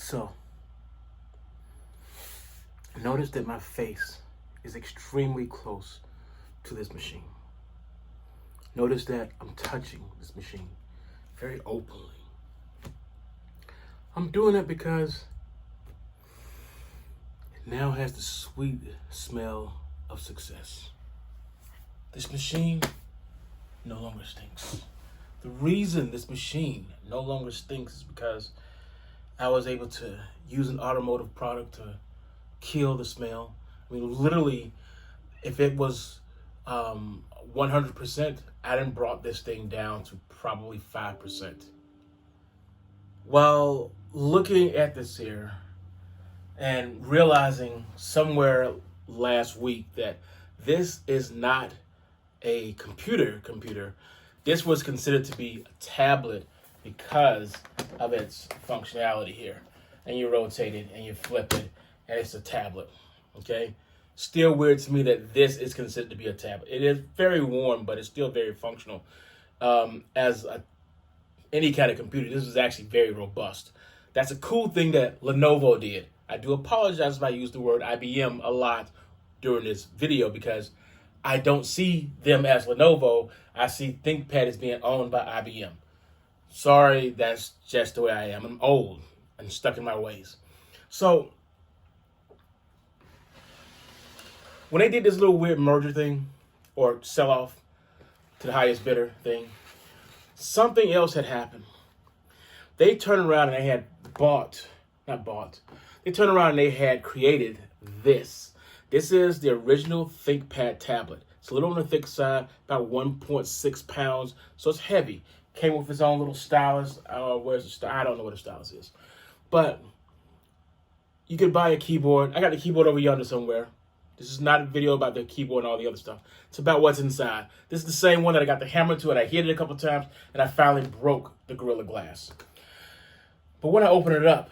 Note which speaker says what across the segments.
Speaker 1: So, notice that my face is extremely close to this machine. Notice that I'm touching this machine very openly. I'm doing it because it now has the sweet smell of success. This machine no longer stinks. The reason this machine no longer stinks is because I was able to use an automotive product to kill the smell. I mean, literally, if it was 100%, I done brought this thing down to probably 5%. While looking at this here and realizing somewhere last week that this is not a computer, this was considered to be a tablet because of its functionality here. And you rotate it and you flip it and it's a tablet, okay? Still weird to me that this is considered to be a tablet. It is very warm, but it's still very functional. Any kind of computer, this is actually very robust. That's a cool thing that Lenovo did. I do apologize if I use the word IBM a lot during this video because I don't see them as Lenovo. I see ThinkPad as being owned by IBM. Sorry, that's just the way I am. I'm old and stuck in my ways. So, when they did this little weird merger thing, or sell-off to the highest bidder thing, something else had happened. They turned around and they had they turned around and they had created this. This is the original ThinkPad Tablet. It's a little on the thick side, about 1.6 pounds, so it's heavy. Came with its own little stylus. Where's the stylus? I don't know what the stylus is. But you could buy a keyboard. I got the keyboard over yonder somewhere. This is not a video about the keyboard and all the other stuff. It's about what's inside. This is the same one that I got the hammer to, and I hit it a couple times, and I finally broke the Gorilla Glass. But when I opened it up,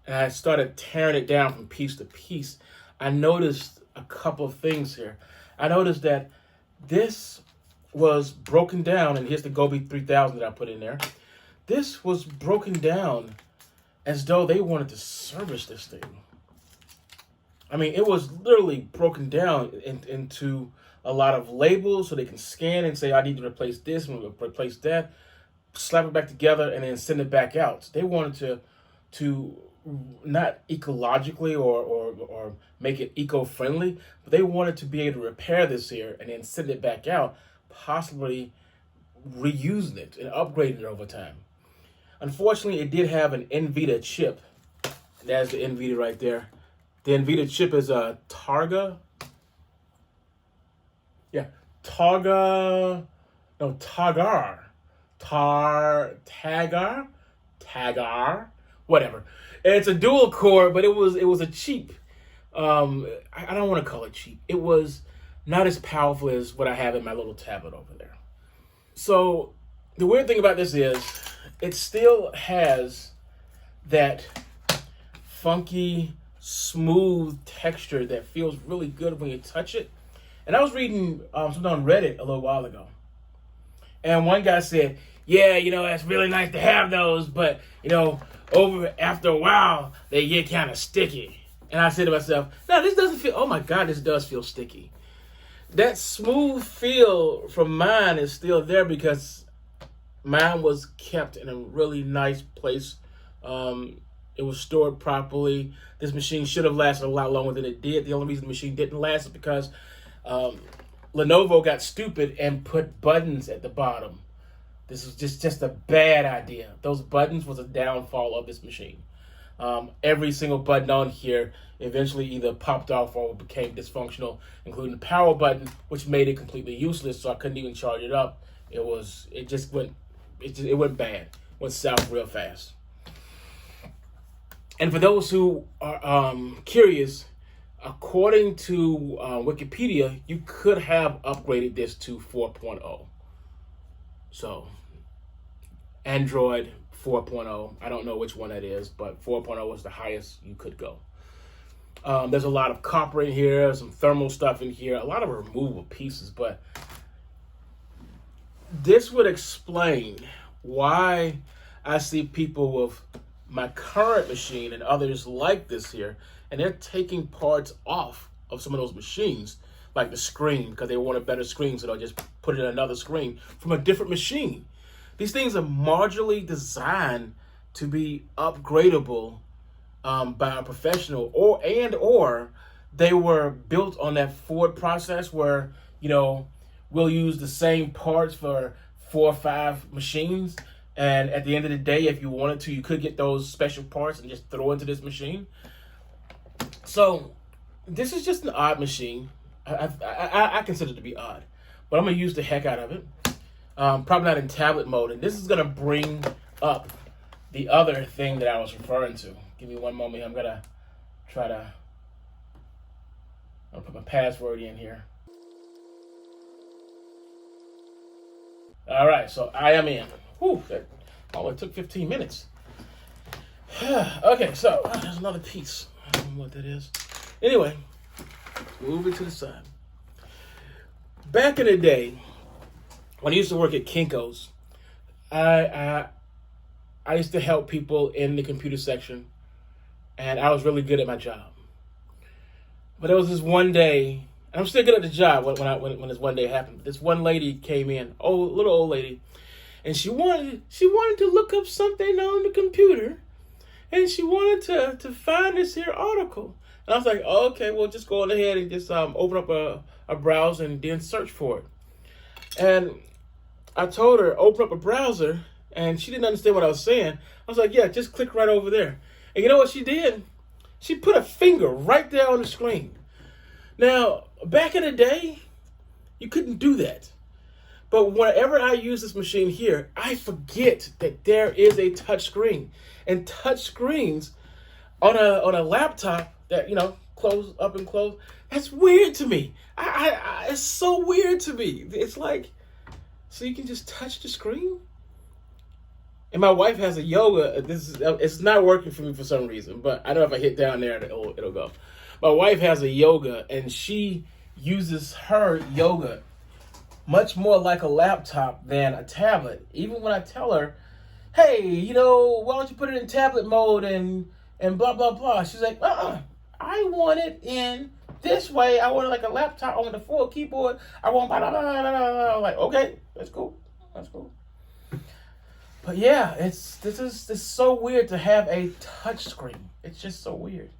Speaker 1: and I started tearing it down from piece to piece, I noticed a couple of things here. I noticed that this was broken down, and here's the Gobi 3000 that I put in there. This was broken down as though they wanted to service this thing. I mean, it was literally broken down into a lot of labels so they can scan and say, I need to replace this and replace that, slap it back together, and then send it back out. They wanted to not ecologically or make it eco-friendly, but they wanted to be able to repair this here and then send it back out, possibly reusing it and upgrading it over time. Unfortunately, it did have an NVIDIA chip. There's the NVIDIA right there. The NVIDIA chip is a Targa. Yeah, Targa. No, Tagar. Tagar. Whatever. It's a dual core, but it was a cheap. I don't want to call it cheap. It was not as powerful as what I have in my little tablet over there. So the weird thing about this is it still has that funky, smooth texture that feels really good when you touch it. And I was reading something on Reddit a little while ago. And one guy said, yeah, that's really nice to have those, but, after a while, they get kind of sticky. And I said to myself, no, this doesn't feel, oh my God, this does feel sticky. That smooth feel from mine is still there because mine was kept in a really nice place. It was stored properly. This machine should have lasted a lot longer than it did. The only reason the machine didn't last is because Lenovo got stupid and put buttons at the bottom. This was just a bad idea. Those buttons was a downfall of this machine. Every single button on here eventually either popped off or became dysfunctional, including the power button, which made it completely useless, so I couldn't even charge it up. It went bad. Went south real fast. And for those who are curious, according to Wikipedia, you could have upgraded this to 4.0. So, Android 4.0. I don't know which one that is, but 4.0 was the highest you could go. There's a lot of copper in here, some thermal stuff in here, a lot of removable pieces, but this would explain why I see people with my current machine and others like this here, and they're taking parts off of some of those machines, like the screen, because they want a better screen, so they'll just put in another screen from a different machine. These things are modularly designed to be upgradable by a professional, or they were built on that Ford process where, we'll use the same parts for 4 or 5 machines. And at the end of the day, if you wanted to, you could get those special parts and just throw into this machine. So this is just an odd machine. I consider it to be odd, but I'm going to use the heck out of it. Probably not in tablet mode. And this is going to bring up the other thing that I was referring to. Give me one moment. I'm going to try to put my password in here. All right, so I am in. Whew, that only took 15 minutes. Okay, so there's another piece. I don't know what that is. Anyway, move it to the side. Back in the day, when I used to work at Kinko's, I used to help people in the computer section, and I was really good at my job. But there was this one day, and I'm still good at the job when this one day happened. This one lady came in, little old lady, and she wanted to look up something on the computer, and she wanted to find this here article. And I was like, okay, well, just go on ahead and just open up a browser and then search for it. And I told her, open up a browser, and she didn't understand what I was saying. I was like, yeah, just click right over there. And you know what she did? She put a finger right there on the screen. Now, back in the day, you couldn't do that. But whenever I use this machine here, I forget that there is a touch screen. And touch screens on a laptop that, close up and close, that's weird to me. It's so weird to me. It's like, so you can just touch the screen? And my wife has a yoga. It's not working for me for some reason, but I know if I hit down there, it'll go. My wife has a yoga, and she uses her yoga much more like a laptop than a tablet. Even when I tell her, hey, why don't you put it in tablet mode and blah, blah, blah. She's like, I want it in this way. I want it like a laptop. I want the full keyboard. I want blah, blah, blah, blah, blah. I'm like, okay, that's cool. That's cool. But yeah, this is so weird to have a touch screen. It's just so weird.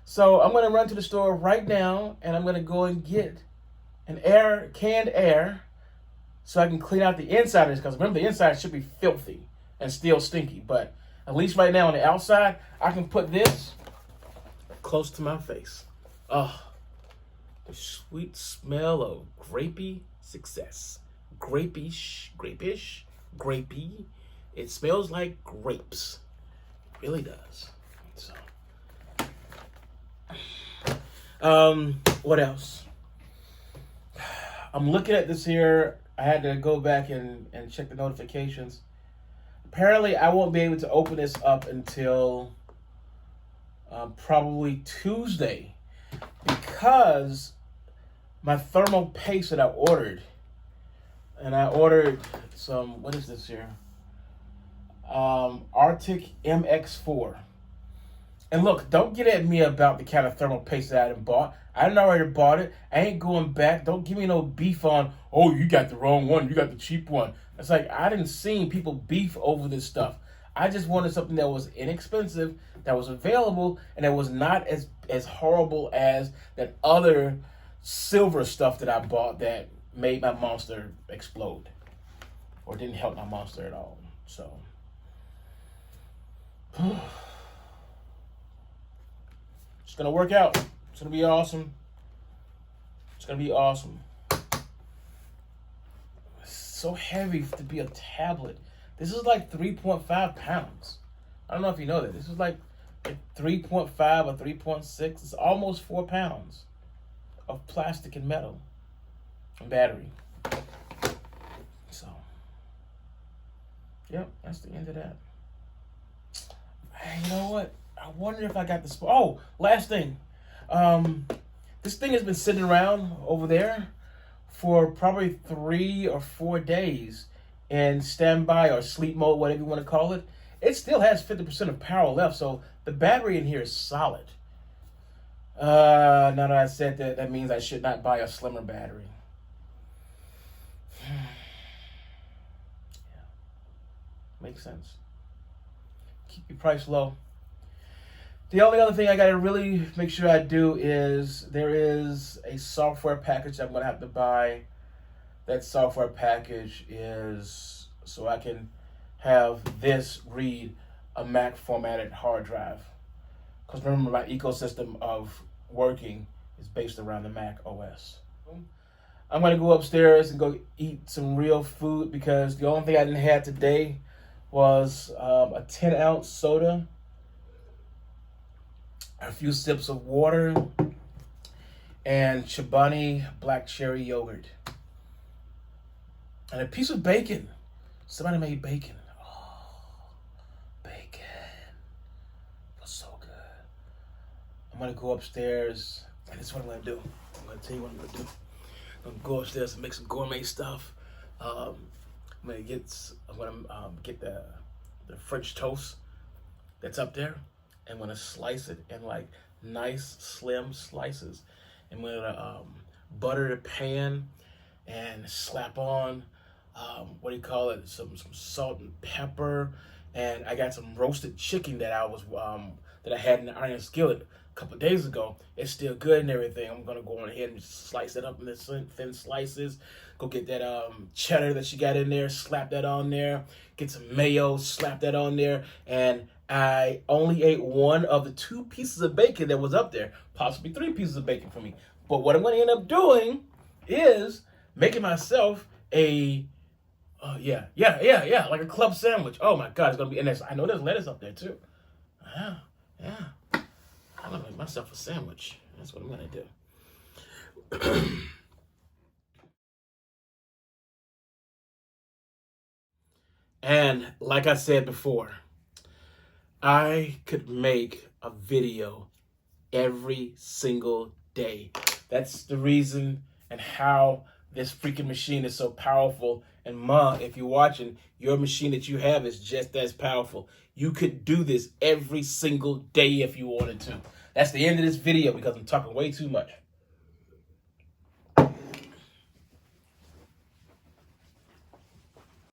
Speaker 1: So I'm going to run to the store right now, and I'm going to go and get canned air, so I can clean out the inside of this. Because remember, the inside should be filthy and still stinky. But at least right now on the outside, I can put this close to my face. Oh, the sweet smell of grapey success. Grapey. It smells like grapes. It really does. So, what else? I'm looking at this here. I had to go back and check the notifications. Apparently, I won't be able to open this up until probably Tuesday, because my thermal paste that I ordered, and I ordered some, what is this here? Arctic MX4. And look, don't get at me about the kind of thermal paste that I done bought. I done already bought it. I ain't going back. Don't give me no beef on, oh, you got the wrong one. You got the cheap one. It's like, I didn't see people beef over this stuff. I just wanted something that was inexpensive, that was available, and that was not as horrible as that other silver stuff that I bought that made my monster explode, or didn't help my monster at all. So, it's gonna work out. It's gonna be awesome. It's gonna be awesome. It's so heavy to be a tablet. This is like 3.5 pounds. I don't know if you know that. This is like 3.5 or 3.6. It's almost 4 pounds of plastic and metal and battery. So, yep, that's the end of that. Hey, you know what? I wonder if I got this. Oh, last thing. This thing has been sitting around over there for probably 3 or 4 days in standby or sleep mode, whatever you want to call it. it still has 50% of power left, so the battery in here is solid. Now that I said that, that means I should not buy a slimmer battery. Yeah, makes sense. Keep your price low. The only other thing I gotta really make sure I do is there is a software package I'm gonna have to buy. That software package is so I can have this read a Mac formatted hard drive. Because remember, my ecosystem of working is based around the Mac OS. I'm gonna go upstairs and go eat some real food because the only thing I didn't have today was a 10-ounce soda, a few sips of water, and Chobani black cherry yogurt. And a piece of bacon. Somebody made bacon. Oh, bacon. Feels so good. I'm going to go upstairs, and this is what I'm going to do. I'm going to tell you what I'm going to do. I'm going to go upstairs and make some gourmet stuff. I'm going to get the French toast that's up there. I'm going to slice it in like nice, slim slices. I'm going to butter the pan and slap on some salt and pepper, and I got some roasted chicken that I had in the iron skillet a couple of days ago. It's still good and everything. I'm gonna go on ahead and slice it up in thin slices. Go get that cheddar that you got in there, slap that on there. Get some mayo, slap that on there, and I only ate one of the 2 pieces of bacon that was up there, possibly 3 pieces of bacon for me. But what I'm gonna end up doing is making myself a like a club sandwich. Oh my God, it's gonna be, and I know there's lettuce up there too. Yeah. I'm gonna make myself a sandwich. That's what I'm gonna do. And like I said before, I could make a video every single day. That's the reason and how this freaking machine is so powerful. And Ma, if you're watching, your machine that you have is just as powerful. You could do this every single day if you wanted to. That's the end of this video because I'm talking way too much.